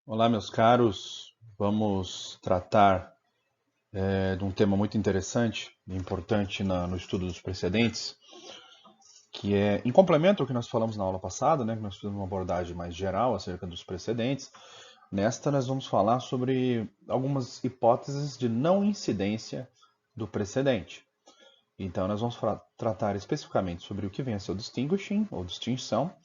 Olá, meus caros. Vamos tratar de um tema muito interessante e importante no estudo dos precedentes, que é em complemento ao que nós falamos na aula passada, né, que nós fizemos uma abordagem mais geral acerca dos precedentes. Nesta, nós vamos falar sobre algumas hipóteses de não incidência do precedente. Então, nós vamos tratar especificamente sobre o que vem a ser o distinguishing, ou distinção,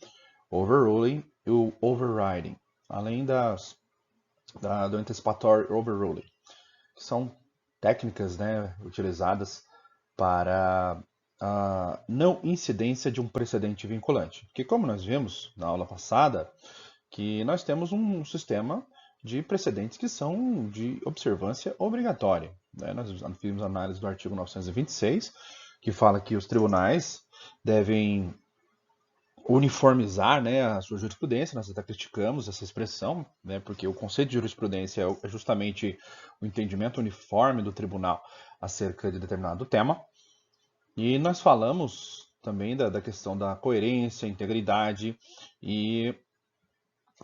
overruling e o overriding, além do antecipatório overruling, que são técnicas, né, utilizadas para a não incidência de um precedente vinculante. Porque como nós vimos na aula passada, que nós temos um sistema de precedentes que são de observância obrigatória, né? Nós fizemos análise do artigo 926, que fala que os tribunais devem uniformizar, né, a sua jurisprudência. Nós até criticamos essa expressão, né, porque o conceito de jurisprudência é justamente o entendimento uniforme do tribunal acerca de determinado tema. E nós falamos também da questão da coerência, integridade e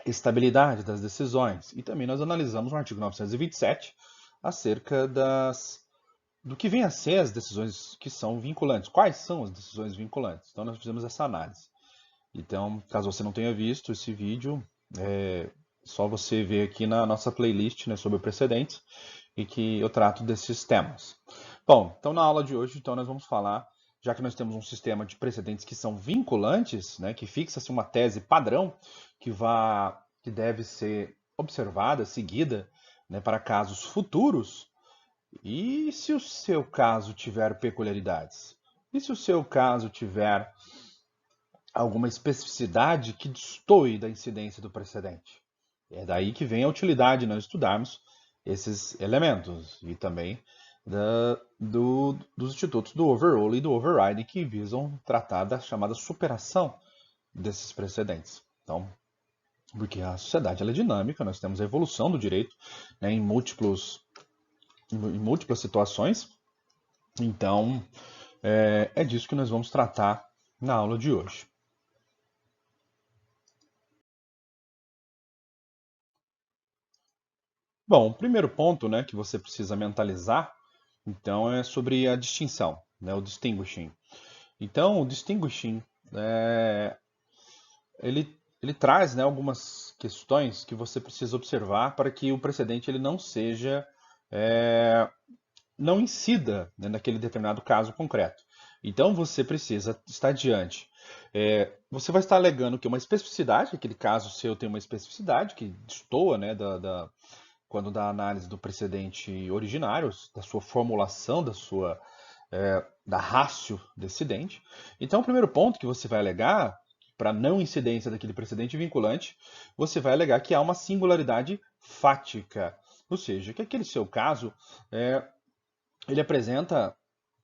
estabilidade das decisões. E também nós analisamos no artigo 927 acerca do que vem a ser as decisões que são vinculantes. Quais são as decisões vinculantes? Então nós fizemos essa análise. Então, caso você não tenha visto esse vídeo, é só você ver aqui na nossa playlist, né, sobre precedentes, e que eu trato desses temas. Bom, então na aula de hoje, então nós vamos falar, já que nós temos um sistema de precedentes que são vinculantes, né, que fixa-se uma tese padrão que deve ser observada, seguida, né, para casos futuros. E se o seu caso tiver peculiaridades? E se o seu caso tiver alguma especificidade que destoe da incidência do precedente? É daí que vem a utilidade nós estudarmos esses elementos e também dos institutos do overrule e do overriding que visam tratar da chamada superação desses precedentes. Então, porque a sociedade ela é dinâmica, nós temos a evolução do direito, né, em múltiplas situações. Então, é disso que nós vamos tratar na aula de hoje. Bom, o primeiro ponto, né, que você precisa mentalizar, então, é sobre a distinção, né, o distinguishing. Então, o distinguishing, é, ele traz, né, algumas questões que você precisa observar para que o precedente ele não seja, é, não incida, né, naquele determinado caso concreto. Então, você precisa estar diante. Você vai estar alegando que uma especificidade, aquele caso seu tem uma especificidade que destoa, né, quando da análise do precedente originário, da sua formulação, da ratio decidente. Então, o primeiro ponto que você vai alegar, para não incidência daquele precedente vinculante, você vai alegar que há uma singularidade fática, ou seja, que aquele seu caso, é, ele apresenta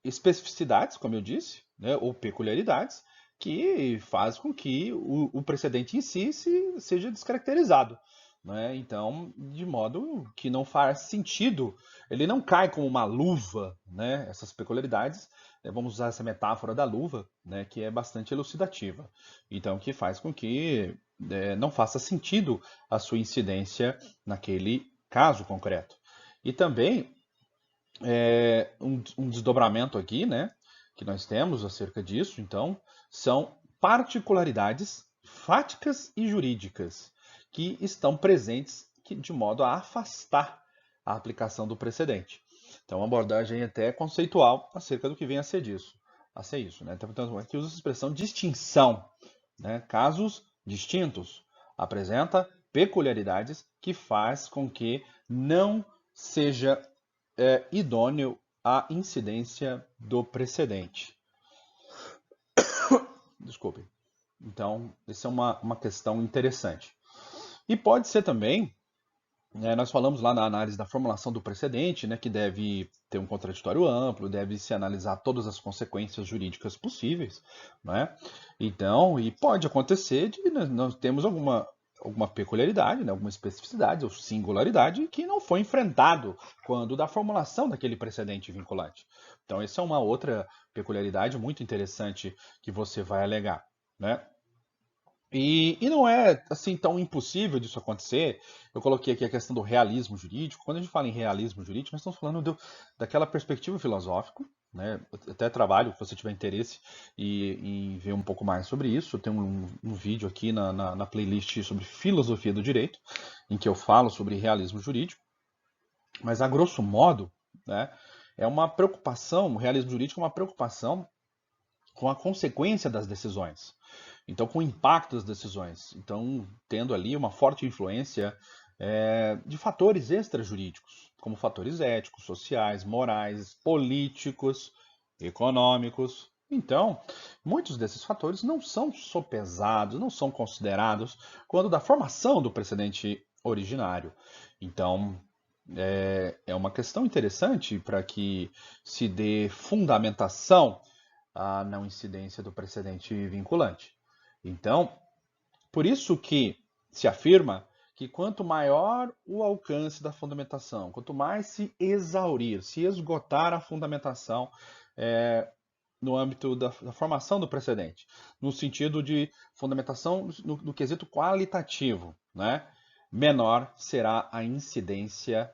especificidades, como eu disse, né, ou peculiaridades, que faz com que o precedente em si seja descaracterizado. Né? Então, de modo que não faz sentido, ele não cai como uma luva, né? Essas peculiaridades, vamos usar essa metáfora da luva, né? Que é bastante elucidativa. Então, que faz com que não faça sentido a sua incidência naquele caso concreto. E também um desdobramento aqui, né, que nós temos acerca disso, então, são particularidades fáticas e jurídicas que estão presentes de modo a afastar a aplicação do precedente. Então, uma abordagem até conceitual acerca do que vem a ser disso, a ser isso, né? Então, aqui usa a expressão distinção, né? Casos distintos apresenta peculiaridades que faz com que não seja idôneo à incidência do precedente. Desculpe. Então, essa é uma questão interessante. E pode ser também, né, nós falamos lá na análise da formulação do precedente, né, que deve ter um contraditório amplo, deve se analisar todas as consequências jurídicas possíveis, né? Então, e pode acontecer de nós temos alguma peculiaridade, né, alguma especificidade ou singularidade que não foi enfrentado quando da formulação daquele precedente vinculante. Então, essa é uma outra peculiaridade muito interessante que você vai alegar, né? E não é assim tão impossível disso acontecer. Eu coloquei aqui a questão do realismo jurídico. Quando a gente fala em realismo jurídico, nós estamos falando daquela perspectiva filosófica, né? Eu até trabalho, se você tiver interesse em ver um pouco mais sobre isso. Eu tenho um vídeo aqui na playlist sobre filosofia do direito, em que eu falo sobre realismo jurídico. Mas a grosso modo, né, é uma preocupação, o realismo jurídico é uma preocupação com a consequência das decisões. Então, com o impacto das decisões. Então, tendo ali uma forte influência de fatores extrajurídicos, como fatores éticos, sociais, morais, políticos, econômicos. Então, muitos desses fatores não são sopesados, não são considerados quando da formação do precedente originário. Então, é uma questão interessante para que se dê fundamentação à não incidência do precedente vinculante. Então, por isso que se afirma que quanto maior o alcance da fundamentação, quanto mais se exaurir, se esgotar a fundamentação no âmbito da formação do precedente, no sentido de fundamentação no quesito qualitativo, né, menor será a incidência,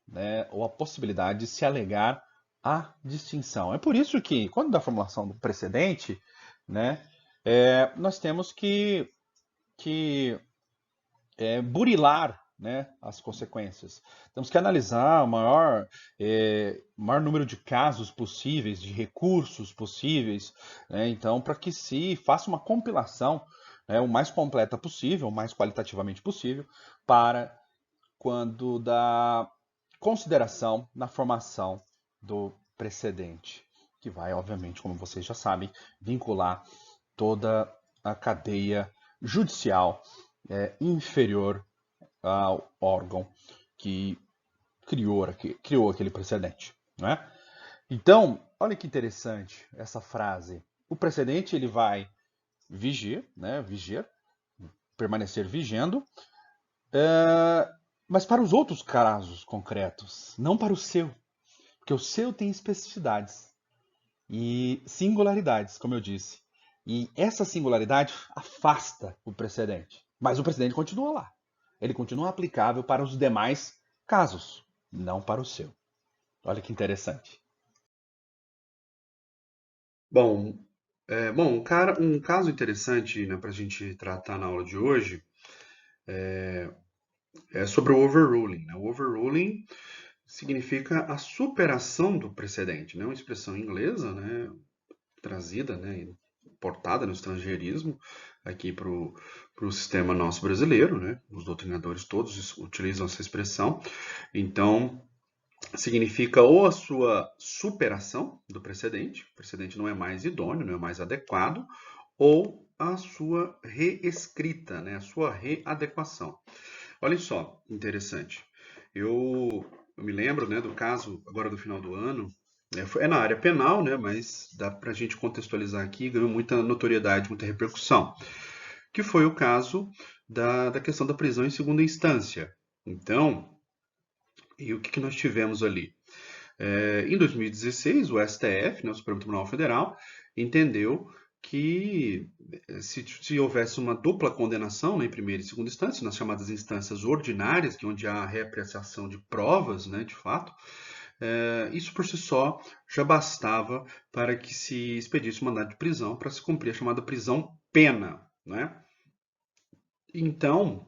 né, ou a possibilidade de se alegar a distinção. É por isso que, quando da formulação do precedente, né, nós temos que burilar, né, as consequências. Temos que analisar o maior número de casos possíveis, de recursos possíveis, né, então, para que se faça uma compilação, né, o mais completa possível, o mais qualitativamente possível, para quando da consideração na formação do precedente, que vai, obviamente, como vocês já sabem, vincular toda a cadeia judicial inferior ao órgão que criou aquele precedente, né? Então, olha que interessante essa frase. O precedente ele vai vigiar, né? Vigiar, permanecer vigendo, mas para os outros casos concretos, não para o seu, porque o seu tem especificidades e singularidades, como eu disse. E essa singularidade afasta o precedente. Mas o precedente continua lá. Ele continua aplicável para os demais casos, não para o seu. Olha que interessante. Bom, um caso interessante, né, para a gente tratar na aula de hoje é sobre o overruling, né? O overruling significa a superação do precedente, né? Uma expressão inglesa, né, trazida, né, importada no estrangeirismo aqui para o sistema nosso brasileiro, né? Os doutrinadores todos utilizam essa expressão. Então, significa ou a sua superação do precedente, o precedente não é mais idôneo, não é mais adequado, ou a sua reescrita, né, a sua readequação. Olha só, interessante. Eu me lembro, né, do caso agora do final do ano, é na área penal, né, mas dá para a gente contextualizar aqui, ganhou muita notoriedade, muita repercussão, que foi o caso da questão da prisão em segunda instância. Então, e o que nós tivemos ali? Em 2016, o STF, né, o Supremo Tribunal Federal, entendeu que se houvesse uma dupla condenação, né, em primeira e segunda instância, nas chamadas instâncias ordinárias, que é onde há a reapreciação de provas, né, de fato, isso por si só já bastava para que se expedisse o mandado de prisão para se cumprir a chamada prisão pena, né? Então,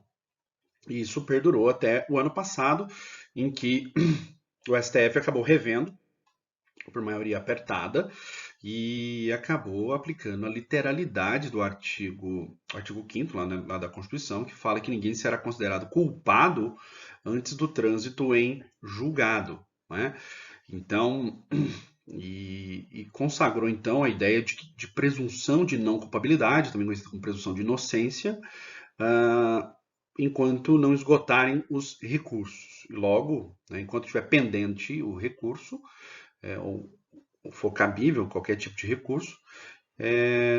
isso perdurou até o ano passado, em que o STF acabou revendo por maioria apertada, e acabou aplicando a literalidade do artigo 5º lá, né, lá da Constituição, que fala que ninguém será considerado culpado antes do trânsito em julgado, né? Então, e consagrou então a ideia de presunção de não culpabilidade, também conhecida como presunção de inocência, uh, enquanto não esgotarem os recursos. E logo, né, enquanto estiver pendente o recurso, ou for cabível qualquer tipo de recurso,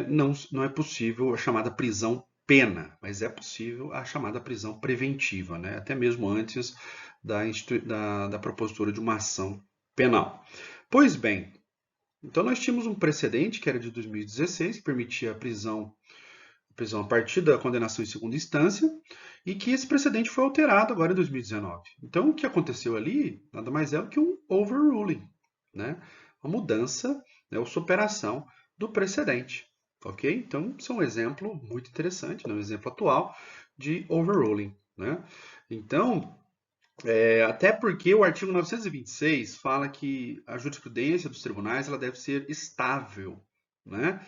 não é possível a chamada prisão pena, mas é possível a chamada prisão preventiva, né? Até mesmo antes da propositura de uma ação penal. Pois bem, então nós tínhamos um precedente que era de 2016, que permitia a prisão prisão a partir da condenação em segunda instância e que esse precedente foi alterado agora em 2019. Então, o que aconteceu ali nada mais é do que um overruling, né? Uma mudança, né, ou superação do precedente, ok? Então, isso é um exemplo muito interessante, né? Um exemplo atual de overruling, né? Então, até porque o artigo 926 fala que a jurisprudência dos tribunais ela deve ser estável, né?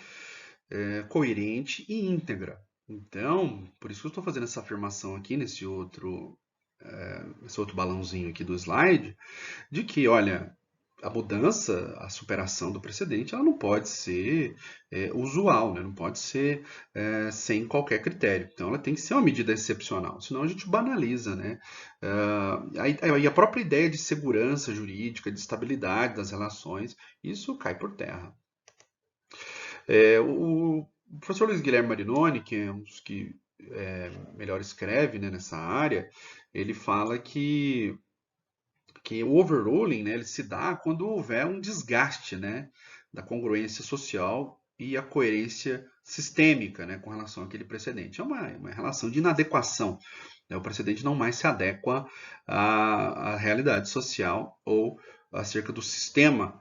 Coerente e íntegra. Então, por isso que eu estou fazendo essa afirmação aqui nesse outro balãozinho aqui do slide, de que, olha, a mudança, a superação do precedente, ela não pode ser usual, né? Não pode ser sem qualquer critério. Então, ela tem que ser uma medida excepcional, senão a gente banaliza, né? E a própria ideia de segurança jurídica, de estabilidade das relações, isso cai por terra. O professor Luiz Guilherme Marinoni, que é um dos que melhor escreve, né, nessa área, ele fala que o overruling, né, ele se dá quando houver um desgaste, né, da congruência social e a coerência sistêmica, né, com relação àquele precedente. É uma relação de inadequação, né? O precedente não mais se adequa à realidade social ou acerca do sistema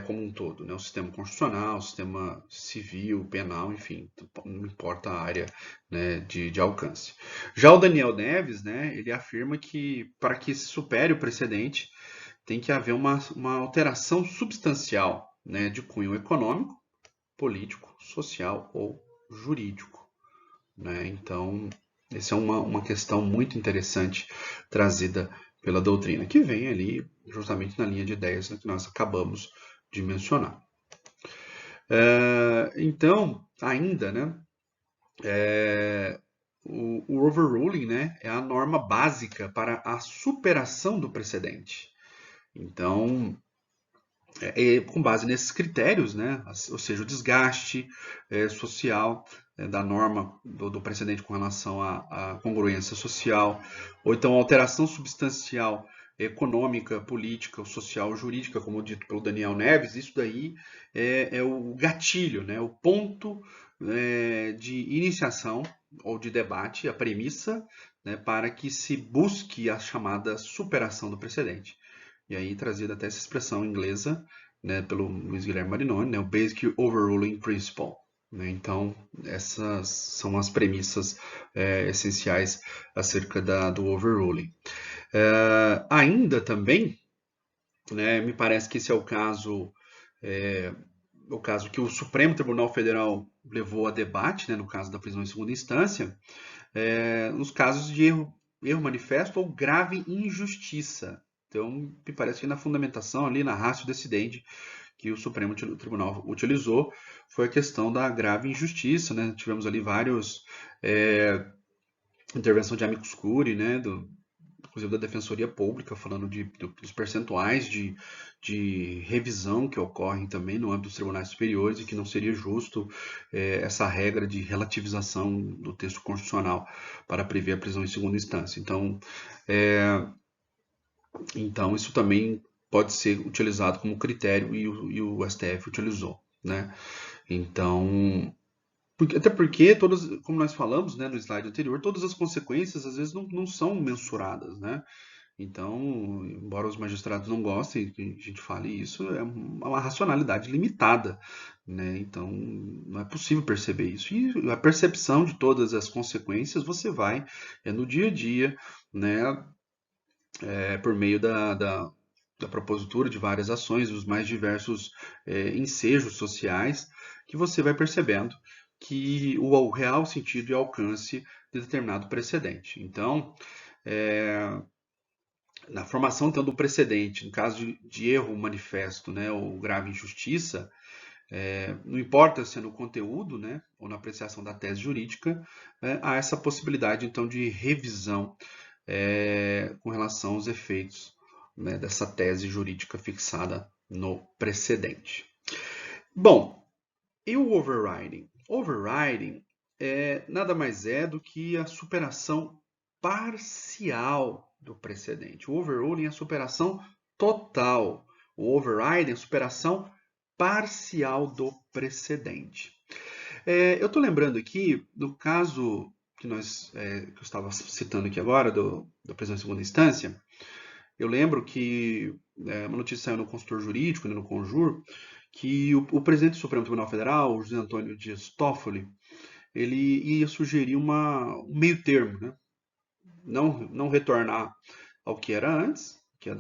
como um todo, né? O sistema constitucional, o sistema civil, penal, enfim, não importa a área, né, de alcance. Já o Daniel Neves, né, ele afirma que para que se supere o precedente tem que haver uma alteração substancial, né, de cunho econômico, político, social ou jurídico, né? Então, essa é uma questão muito interessante trazida pela doutrina, que vem ali justamente na linha de ideias que nós acabamos de mencionar. Então, ainda, né, o overruling, né, é a norma básica para a superação do precedente. Então, com base nesses critérios, né, ou seja, o desgaste social da norma do precedente com relação à congruência social, ou então alteração substancial econômica, política, social, jurídica, como dito pelo Daniel Neves, isso daí é o gatilho, né, o ponto de iniciação ou de debate, a premissa, né, para que se busque a chamada superação do precedente. E aí trazida até essa expressão inglesa, né, pelo Luiz Guilherme Marinoni, né, o Basic Overruling Principle. Né? Então, essas são as premissas essenciais acerca do overruling. Ainda também, né, me parece que esse é o caso que o Supremo Tribunal Federal levou a debate, né, no caso da prisão em segunda instância, nos casos de erro manifesto ou grave injustiça. Então, me parece que na fundamentação ali, na ratio decidendi, que o Supremo Tribunal utilizou, foi a questão da grave injustiça, né? Tivemos ali vários intervenção de amicus curiae, né? Inclusive da Defensoria Pública, falando dos percentuais de revisão que ocorrem também no âmbito dos tribunais superiores e que não seria justo essa regra de relativização do texto constitucional para prever a prisão em segunda instância. Então isso também pode ser utilizado como critério e o STF utilizou, né? Então, até porque, como nós falamos, né, no slide anterior, todas as consequências às vezes não são mensuradas, né? Então, embora os magistrados não gostem que a gente fale isso, é uma racionalidade limitada, né? Então, não é possível perceber isso. E a percepção de todas as consequências você vai no dia a dia, né? Por meio da propositura de várias ações, dos mais diversos ensejos sociais, que você vai percebendo que o real sentido e alcance de determinado precedente. Então, na formação então, do precedente, no caso de erro manifesto, né, ou grave injustiça, não importa se é no conteúdo, né, ou na apreciação da tese jurídica, há essa possibilidade então de revisão com relação aos efeitos, né, dessa tese jurídica fixada no precedente. Bom, e o overriding? Overriding nada mais é do que a superação parcial do precedente. O overruling é a superação total. O overriding é a superação parcial do precedente. Eu estou lembrando aqui do caso que que eu estava citando aqui agora, da prisão em segunda instância. Eu lembro que uma notícia saiu no consultor jurídico, né, no Conjur, que o presidente do Supremo Tribunal Federal, o José Antônio Dias Toffoli, ele ia sugerir um meio termo, né? Não retornar ao que era antes, que é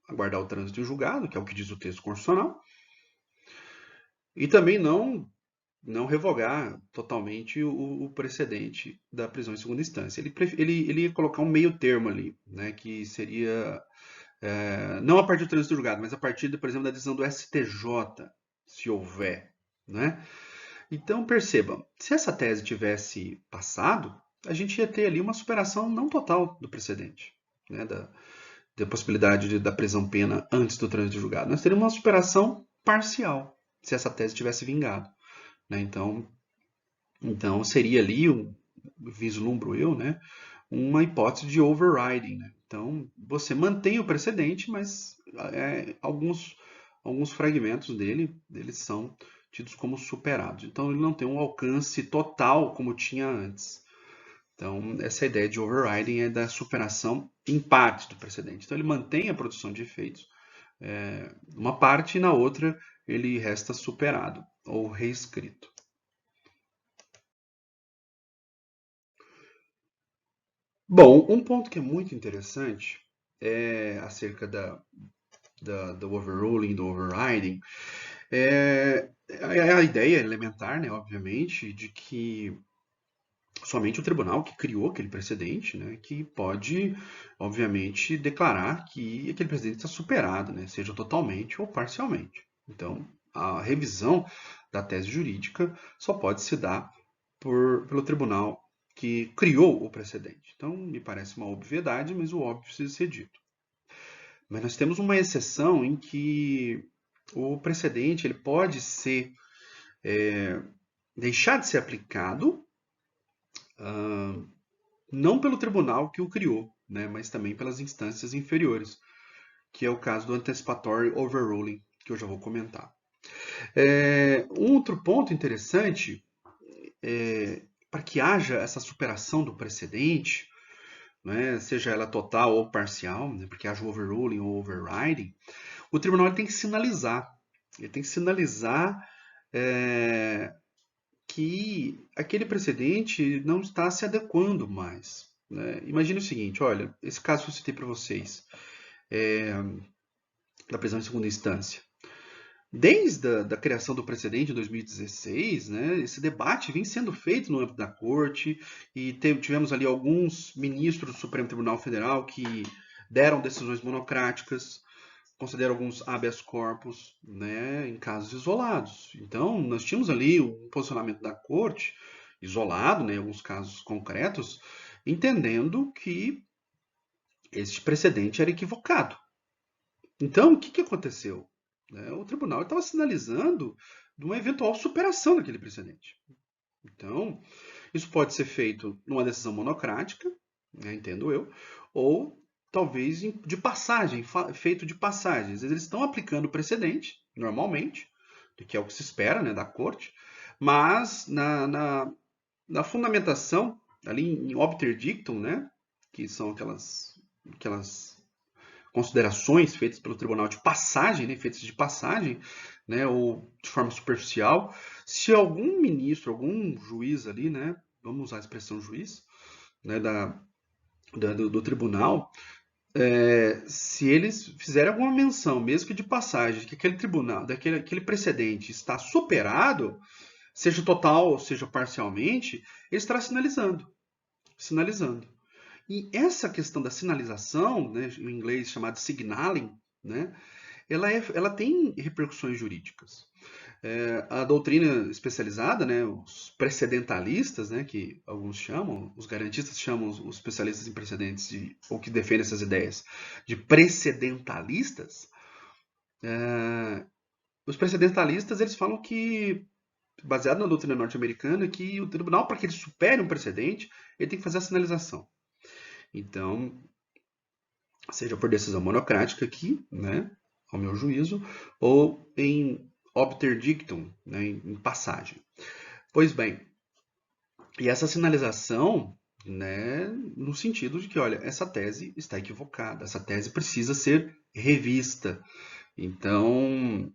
aguardar o trânsito em julgado, que é o que diz o texto constitucional, e também não revogar totalmente o precedente da prisão em segunda instância. Ele ia colocar um meio termo ali, né, que seria não a partir do trânsito julgado, mas a partir, por exemplo, da decisão do STJ, se houver, né? Então, percebam, se essa tese tivesse passado, a gente ia ter ali uma superação não total do precedente, né, da possibilidade da prisão pena antes do trânsito julgado. Nós teríamos uma superação parcial, se essa tese tivesse vingado, né? Então seria ali, vislumbro eu, né, uma hipótese de overriding, né? Então, você mantém o precedente, mas alguns fragmentos dele são tidos como superados. Então, ele não tem um alcance total como tinha antes. Então, essa ideia de overriding é da superação em partes do precedente. Então, ele mantém a produção de efeitos numa parte e na outra ele resta superado ou reescrito. Bom, um ponto que é muito interessante é acerca do overruling, do overriding, é a ideia elementar, né, obviamente, de que somente o tribunal que criou aquele precedente, né, que pode, obviamente, declarar que aquele precedente está superado, né, seja totalmente ou parcialmente. Então, a revisão da tese jurídica só pode se dar pelo tribunal que criou o precedente. Então, me parece uma obviedade, mas o óbvio precisa ser dito. Mas nós temos uma exceção em que o precedente ele pode ser deixar de ser aplicado não pelo tribunal que o criou, né, mas também pelas instâncias inferiores, que é o caso do antecipatório overruling, que eu já vou comentar. Um outro ponto interessante para que haja essa superação do precedente, né, seja ela total ou parcial, né, porque haja o overruling ou overriding, o tribunal tem que sinalizar. Ele tem que sinalizar que aquele precedente não está se adequando mais. Né? Imagine o seguinte, olha, esse caso que eu citei para vocês, da prisão em segunda instância. Desde a criação do precedente em 2016, né, esse debate vem sendo feito no âmbito da corte e tivemos ali alguns ministros do Supremo Tribunal Federal que deram decisões monocráticas, consideram alguns habeas corpus, né, em casos isolados. Então, nós tínhamos ali um posicionamento da corte isolado, né, em alguns casos concretos, entendendo que este precedente era equivocado. Então, o que aconteceu? O tribunal estava sinalizando de uma eventual superação daquele precedente. Então, isso pode ser feito numa decisão monocrática, né, entendo eu, ou talvez de passagem, feito de passagem. Às vezes eles estão aplicando o precedente, normalmente, que é o que se espera, né, da corte, mas na fundamentação, ali em obter dictum, né, que são aquelas considerações feitas pelo tribunal de passagem, né, feitas de passagem, né, ou de forma superficial, se algum ministro, algum juiz ali, né, vamos usar a expressão juiz, né, do tribunal, se eles fizerem alguma menção, mesmo que de passagem, que aquele tribunal, aquele precedente está superado, seja total ou seja parcialmente, ele estará sinalizando. E essa questão da sinalização, né, em inglês chamado signaling, né, ela tem repercussões jurídicas. A doutrina especializada, né, os precedentalistas, né, que alguns chamam, os garantistas chamam os especialistas em precedentes, ou que defendem essas ideias, de precedentalistas. Os precedentalistas eles falam que, baseado na doutrina norte-americana, que o tribunal, para que ele supere um precedente, ele tem que fazer a sinalização. Então, seja por decisão monocrática aqui, né, ao meu juízo, ou em obter dictum, né, em passagem. Pois bem, e essa sinalização, né, no sentido de que, olha, essa tese está equivocada, essa tese precisa ser revista. Então,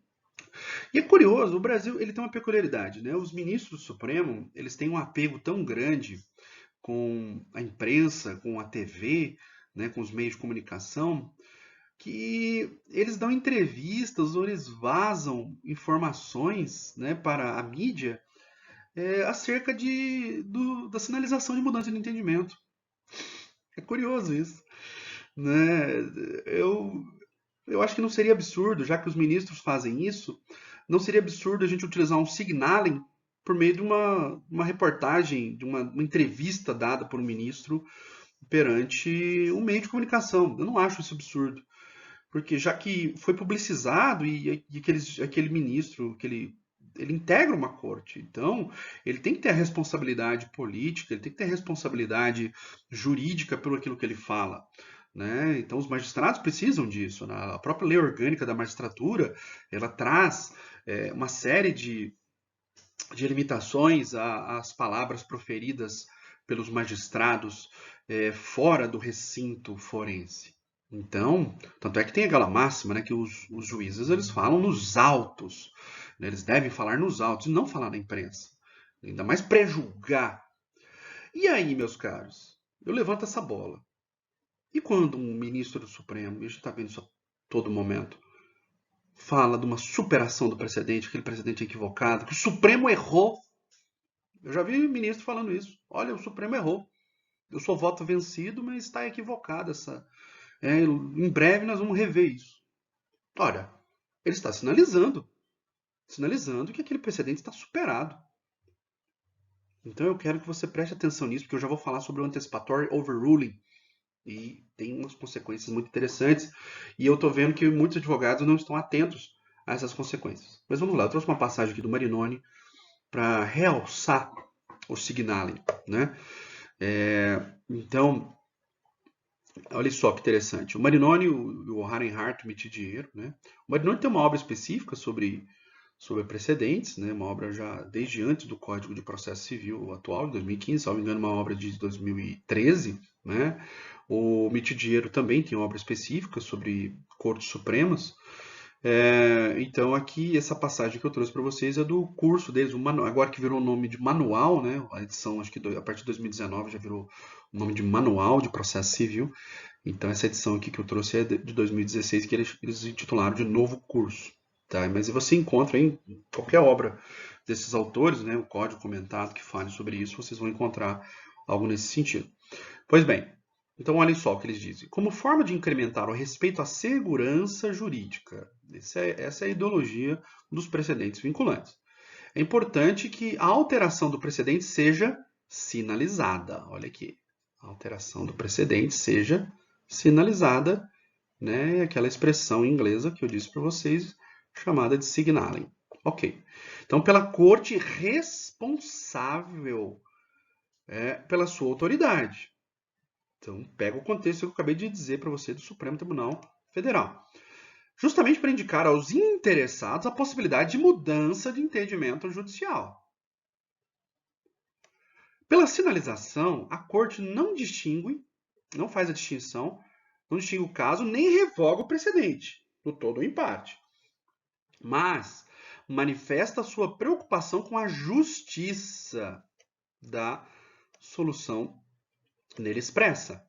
e é curioso, o Brasil ele tem uma peculiaridade, né? Os ministros do Supremo, eles têm um apego tão grande com a imprensa, com a TV, né, com os meios de comunicação, que eles dão entrevistas ou eles vazam informações, né, para a mídia acerca da sinalização de mudança de entendimento. É curioso isso, né? Eu, eu acho que não seria absurdo, já que os ministros fazem isso, não seria absurdo a gente utilizar um signaling por meio de uma reportagem, de uma entrevista dada por um ministro perante um meio de comunicação. Eu não acho isso absurdo, porque já que foi publicizado e aquele ministro, ele integra uma corte, então ele tem que ter a responsabilidade política, ele tem que ter a responsabilidade jurídica pelo aquilo que ele fala. Né? Então os magistrados precisam disso. Né? A própria lei orgânica da magistratura ela traz uma série de limitações às palavras proferidas pelos magistrados fora do recinto forense. Então, tanto é que tem aquela máxima, né, que os juízes eles falam nos autos, né, eles devem falar nos autos e não falar na imprensa, ainda mais pré-julgar. E aí, meus caros, eu levanto essa bola. E quando um ministro do Supremo, e a gente está vendo isso a todo momento, fala de uma superação do precedente, aquele precedente equivocado, que o Supremo errou. Eu já vi ministro falando isso. Olha, o Supremo errou. Eu sou voto vencido, mas está equivocado essa. Em breve nós vamos rever isso. Olha, ele está sinalizando que aquele precedente está superado. Então eu quero que você preste atenção nisso, porque eu já vou falar sobre o antecipatório overruling e tem umas consequências muito interessantes. E eu estou vendo que muitos advogados não estão atentos a essas consequências. Mas vamos lá, eu trouxe uma passagem aqui do Marinoni para realçar o signaling, né? Então, olha só que interessante. O Marinoni e o Reinhardt, Mitidiero, né? O Marinoni tem uma obra específica sobre precedentes, né? Uma obra já desde antes do Código de Processo Civil atual, de 2015, se não me engano, uma obra de 2013, né? O Mitidiero também tem uma obra específica sobre Cortes Supremas. Então aqui essa passagem que eu trouxe para vocês é do curso deles, agora que virou o nome de manual, né? A edição acho que a partir de 2019 já virou o nome de manual de processo civil. Então essa edição aqui que eu trouxe é de 2016 que eles intitularam de novo curso, tá? Mas você encontra em qualquer obra desses autores, né? O código comentado que fale sobre isso, vocês vão encontrar algo nesse sentido. Pois bem, então olhem só o que eles dizem. Como forma de incrementar o respeito à segurança jurídica, essa é a ideologia dos precedentes vinculantes. É importante que a alteração do precedente seja sinalizada. Olha aqui. A alteração do precedente seja sinalizada, né? Aquela expressão inglesa que eu disse para vocês, chamada de signaling. Ok. Então, pela corte responsável pela sua autoridade. Então, pega o contexto que eu acabei de dizer para você do Supremo Tribunal Federal. Justamente para indicar aos interessados a possibilidade de mudança de entendimento judicial. Pela sinalização, a Corte não faz a distinção, não distingue o caso, nem revoga o precedente, no todo ou em parte. Mas manifesta sua preocupação com a justiça da solução nele expressa.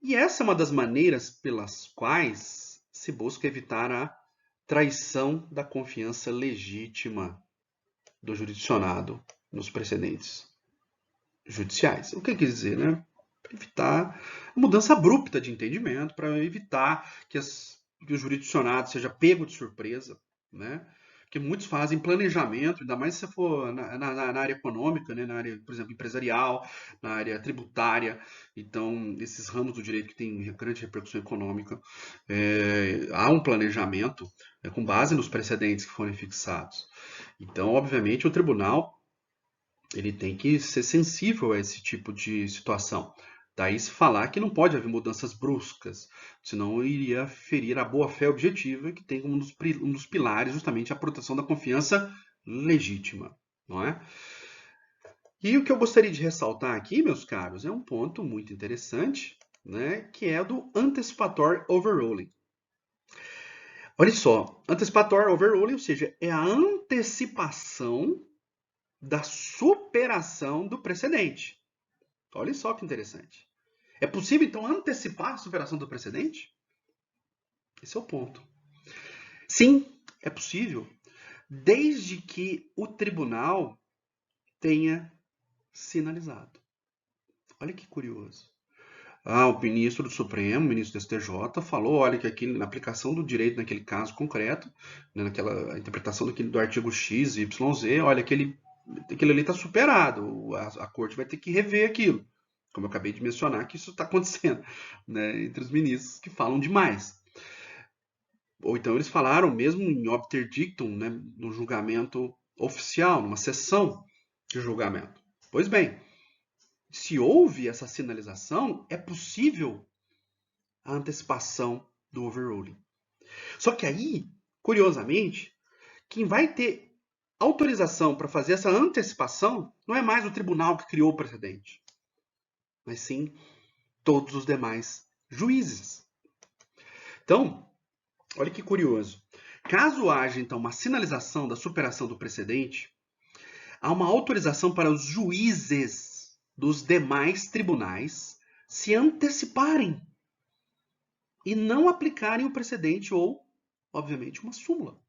E essa é uma das maneiras pelas quais se busca evitar a traição da confiança legítima do jurisdicionado nos precedentes judiciais. O que quer dizer, né? Para evitar a mudança abrupta de entendimento, para evitar que o jurisdicionado seja pego de surpresa, né? Porque muitos fazem planejamento, ainda mais se você for na área econômica, né? Na área, por exemplo, empresarial, na área tributária. Então, esses ramos do direito que têm grande repercussão econômica, há um planejamento com base nos precedentes que forem fixados. Então, obviamente, o tribunal ele tem que ser sensível a esse tipo de situação. Daí se falar que não pode haver mudanças bruscas, senão iria ferir a boa-fé objetiva, que tem como um dos pilares justamente a proteção da confiança legítima, não é? E o que eu gostaria de ressaltar aqui, meus caros, é um ponto muito interessante, né, que é do antecipatório overruling. Olha só, antecipatório overruling, ou seja, é a antecipação da superação do precedente. Olha só que interessante. É possível, então, antecipar a superação do precedente? Esse é o ponto. Sim, é possível, desde que o tribunal tenha sinalizado. Olha que curioso. O ministro do Supremo, o ministro do STJ, falou, olha, que aqui na aplicação do direito naquele caso concreto, né, naquela interpretação do artigo X, Y, Z, olha, aquele ali está superado, a corte vai ter que rever aquilo. Como eu acabei de mencionar, que isso está acontecendo, né, entre os ministros que falam demais. Ou então eles falaram mesmo em obter dictum, né, no julgamento oficial, numa sessão de julgamento. Pois bem, se houve essa sinalização, é possível a antecipação do overruling. Só que aí, curiosamente, quem vai ter autorização para fazer essa antecipação não é mais o tribunal que criou o precedente, mas sim todos os demais juízes. Então, olha que curioso. Caso haja, então, uma sinalização da superação do precedente, há uma autorização para os juízes dos demais tribunais se anteciparem e não aplicarem o precedente ou, obviamente, uma súmula.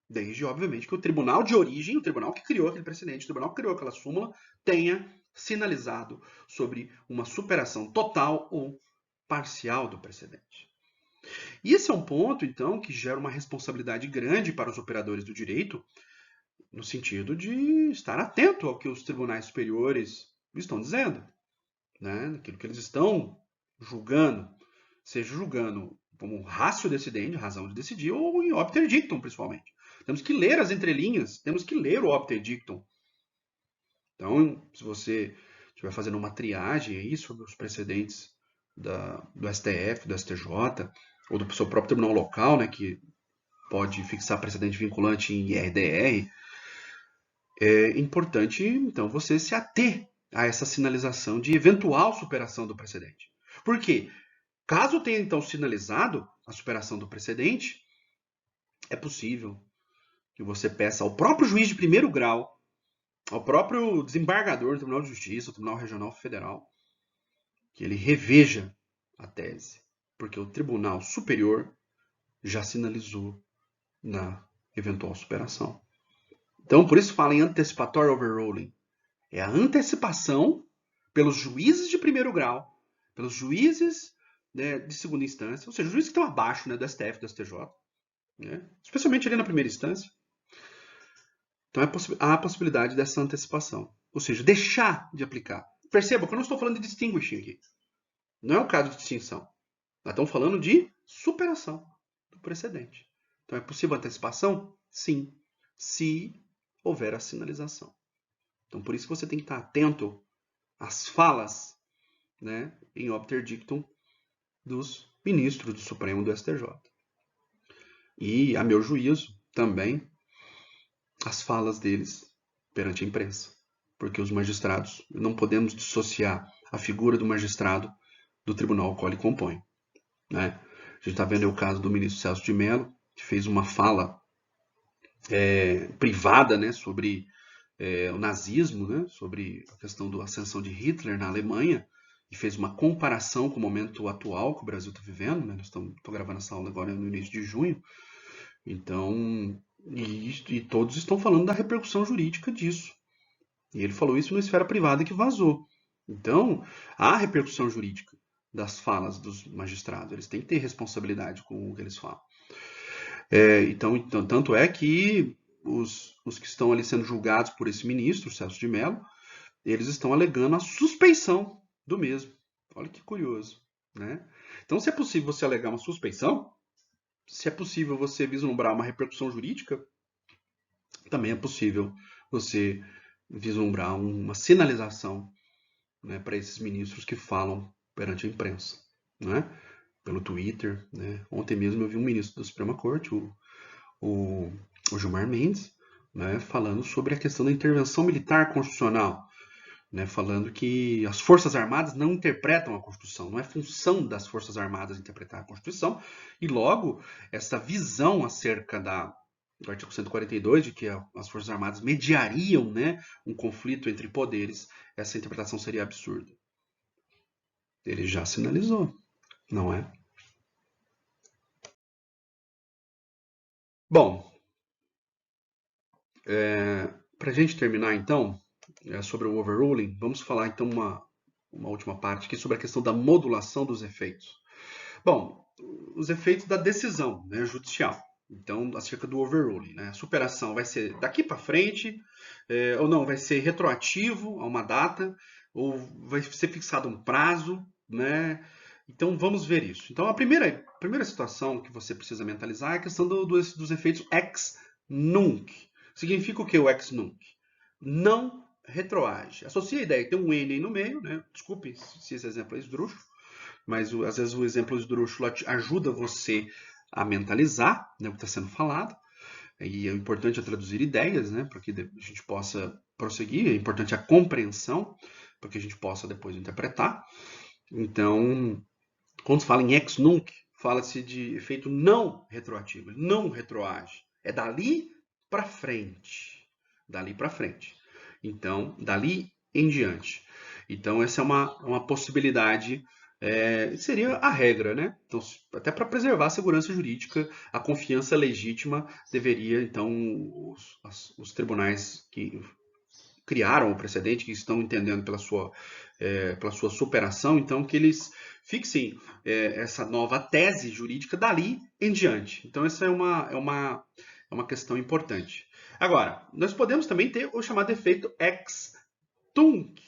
Desde, obviamente, que o tribunal de origem, o tribunal que criou aquele precedente, o tribunal que criou aquela súmula, tenha sinalizado sobre uma superação total ou parcial do precedente. E esse é um ponto, então, que gera uma responsabilidade grande para os operadores do direito, no sentido de estar atento ao que os tribunais superiores estão dizendo, né? Aquilo que eles estão julgando, seja julgando como ratio decidendi, razão de decidir, ou em obter dictum, principalmente. Temos que ler as entrelinhas, temos que ler o obter dictum. Então, se você estiver fazendo uma triagem aí sobre os precedentes do STF, do STJ, ou do seu próprio tribunal local, né, que pode fixar precedente vinculante em IRDR, é importante, então, você se ater a essa sinalização de eventual superação do precedente. Por quê? Caso tenha, então, sinalizado a superação do precedente, é possível que você peça ao próprio juiz de primeiro grau, ao próprio desembargador do Tribunal de Justiça, do Tribunal Regional Federal, que ele reveja a tese, porque o Tribunal Superior já sinalizou na eventual superação. Então, por isso fala em antecipatório overruling. É a antecipação pelos juízes de primeiro grau, pelos juízes, né, de segunda instância, ou seja, os juízes que estão abaixo, né, do STF, do STJ, né, especialmente ali na primeira instância. Então há a possibilidade dessa antecipação, ou seja, deixar de aplicar. Perceba que eu não estou falando de distinguishing aqui. Não é o caso de distinção. Nós estamos falando de superação do precedente. Então é possível antecipação? Sim, se houver a sinalização. Então por isso você tem que estar atento às falas, né, em obter dictum dos ministros do Supremo do STJ. E, a meu juízo, também as falas deles perante a imprensa. Porque os magistrados, não podemos dissociar a figura do magistrado do tribunal ao qual ele compõe. Né? A gente está vendo o caso do ministro Celso de Mello, que fez uma fala privada, né, sobre o nazismo, né, sobre a questão da ascensão de Hitler na Alemanha, e fez uma comparação com o momento atual que o Brasil está vivendo. Né? Estou gravando essa aula agora no início de junho. Então, e todos estão falando da repercussão jurídica disso. E ele falou isso na esfera privada que vazou. Então, há repercussão jurídica das falas dos magistrados. Eles têm que ter responsabilidade com o que eles falam. Então, tanto é que os que estão ali sendo julgados por esse ministro, Celso de Mello, eles estão alegando a suspeição do mesmo. Olha que curioso, né? Então, se é possível você alegar uma suspeição, se é possível você vislumbrar uma repercussão jurídica, também é possível você vislumbrar uma sinalização, né, para esses ministros que falam perante a imprensa, né? Pelo Twitter. Né? Ontem mesmo eu vi um ministro da Suprema Corte, o Gilmar Mendes, né, falando sobre a questão da intervenção militar constitucional. né, falando que as Forças Armadas não interpretam a Constituição, não é função das Forças Armadas interpretar a Constituição, e logo essa visão acerca do artigo 142, de que as Forças Armadas mediariam, né, um conflito entre poderes, essa interpretação seria absurda. Ele já sinalizou, não é? Bom, para a gente terminar então, sobre o overruling, vamos falar então uma última parte aqui sobre a questão da modulação dos efeitos. Bom, os efeitos da decisão, né, judicial. Então, acerca do overruling, né? A superação vai ser daqui para frente, ou não, vai ser retroativo a uma data, ou vai ser fixado um prazo, né? Então, vamos ver isso. Então, a primeira situação que você precisa mentalizar é a questão dos efeitos ex nunc. Significa o que o ex nunc? Não retroage. Associa a ideia que tem um N aí no meio, né? Desculpe se esse exemplo é esdrúxulo, mas às vezes o exemplo esdrúxulo ajuda você a mentalizar, né, o que está sendo falado. E é importante traduzir ideias, né, para que a gente possa prosseguir. É importante a compreensão, para que a gente possa depois interpretar. Então, quando se fala em ex nunc, fala-se de efeito não retroativo. Ele não retroage. É dali para frente. Dali para frente. Então, dali em diante. Então, essa é uma possibilidade, seria a regra, né? Então, até para preservar a segurança jurídica, a confiança legítima, deveria, então, os tribunais que criaram o precedente, que estão entendendo pela sua superação, então, que eles fixem essa nova tese jurídica dali em diante. Então, essa é uma questão importante. Agora, nós podemos também ter o chamado efeito ex tunc,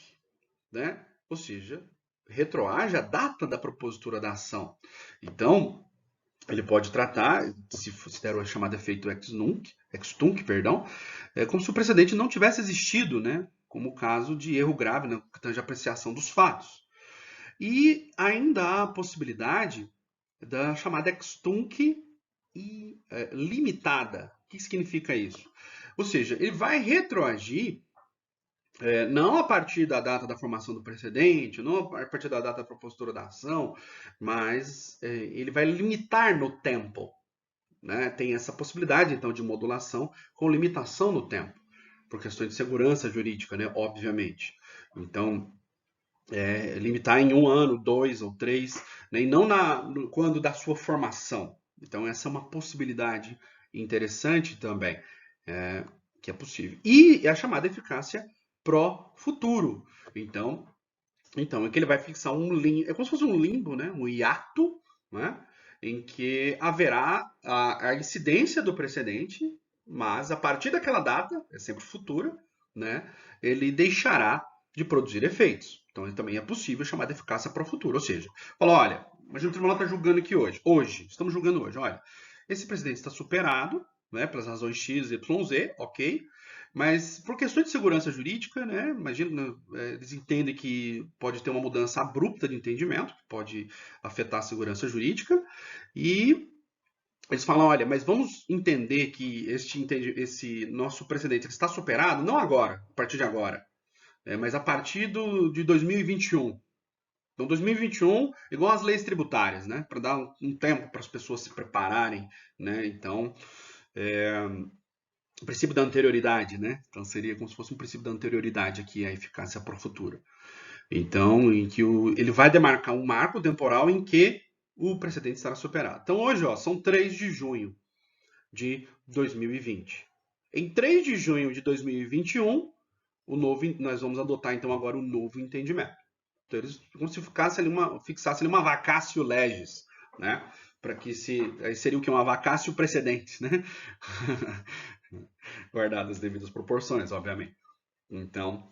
né? Ou seja, retroage a data da propositura da ação. Então, ele pode tratar, se der o chamado efeito ex tunc, como se o precedente não tivesse existido, né? Como o caso de erro grave, né? Que tange a apreciação dos fatos. E ainda há a possibilidade da chamada ex tunc limitada. O que significa isso? Ou seja, ele vai retroagir não a partir da data da formação do precedente, não a partir da data da propositura da ação, mas ele vai limitar no tempo. Né? Tem essa possibilidade, então, de modulação com limitação no tempo, por questões de segurança jurídica, né? Obviamente. Então, limitar em 1 ano, 2 ou 3, né? E não quando da sua formação. Então, essa é uma possibilidade interessante também, que é possível. E a chamada eficácia pró-futuro. Então, é que ele vai fixar um limbo, é como se fosse um limbo, né? Um hiato, né? Em que haverá a incidência do precedente, mas a partir daquela data, é sempre futura, né? Ele deixará de produzir efeitos. Então, ele também é possível chamar de eficácia pró-futuro. Ou seja, fala, olha, imagina o tribunal está julgando aqui hoje, estamos julgando hoje, olha, esse precedente está superado, né, pelas razões X, Y, Z, ok, mas por questões de segurança jurídica, né, imagina, eles entendem que pode ter uma mudança abrupta de entendimento, que pode afetar a segurança jurídica, e eles falam, olha, mas vamos entender que esse nosso precedente está superado, não agora, a partir de agora, mas a partir de 2021. Então, 2021, igual as leis tributárias, né, para dar um tempo para as pessoas se prepararem, né, então, o princípio da anterioridade, né? Então seria como se fosse um princípio da anterioridade aqui, a eficácia pró-futura. Então, em que ele vai demarcar um marco temporal em que o precedente estará superado. Então hoje, são 3 de junho de 2020. Em 3 de junho de 2021, nós vamos adotar então agora o novo entendimento. Então eles como se fixasse ali uma vacatio legis, né? Para que aí seria o que? Uma vacatio precedente, né? Guardadas as devidas proporções, obviamente. Então,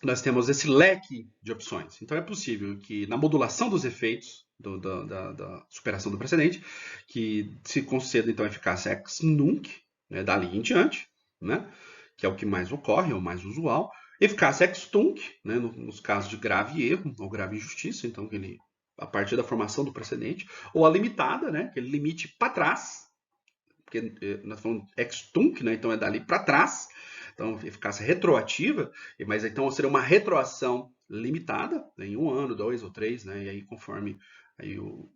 nós temos esse leque de opções. Então, é possível que na modulação dos efeitos da superação do precedente, que se conceda, então, a eficácia ex nunc, né, dali em diante, né, que é o que mais ocorre, é o mais usual. Eficácia ex tunc, né, nos casos de grave erro ou grave injustiça, então, a partir da formação do precedente, ou a limitada, né, que ele limite para trás, porque nós falamos ex tunc, né, então é dali para trás. então eficácia retroativa, mas então seria uma retroação limitada, né, em 1 ano, 2 ou 3, né, e aí conforme aí o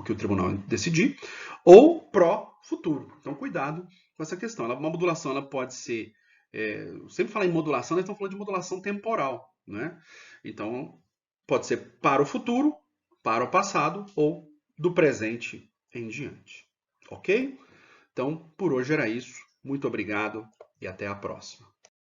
que o tribunal decidir, ou pró-futuro. Então cuidado com essa questão. Uma modulação ela pode ser, sempre falar em modulação, nós estamos falando de modulação temporal, né? Então pode ser para o futuro, para o passado ou do presente em diante. Ok? Então, por hoje era isso. Muito obrigado e até a próxima.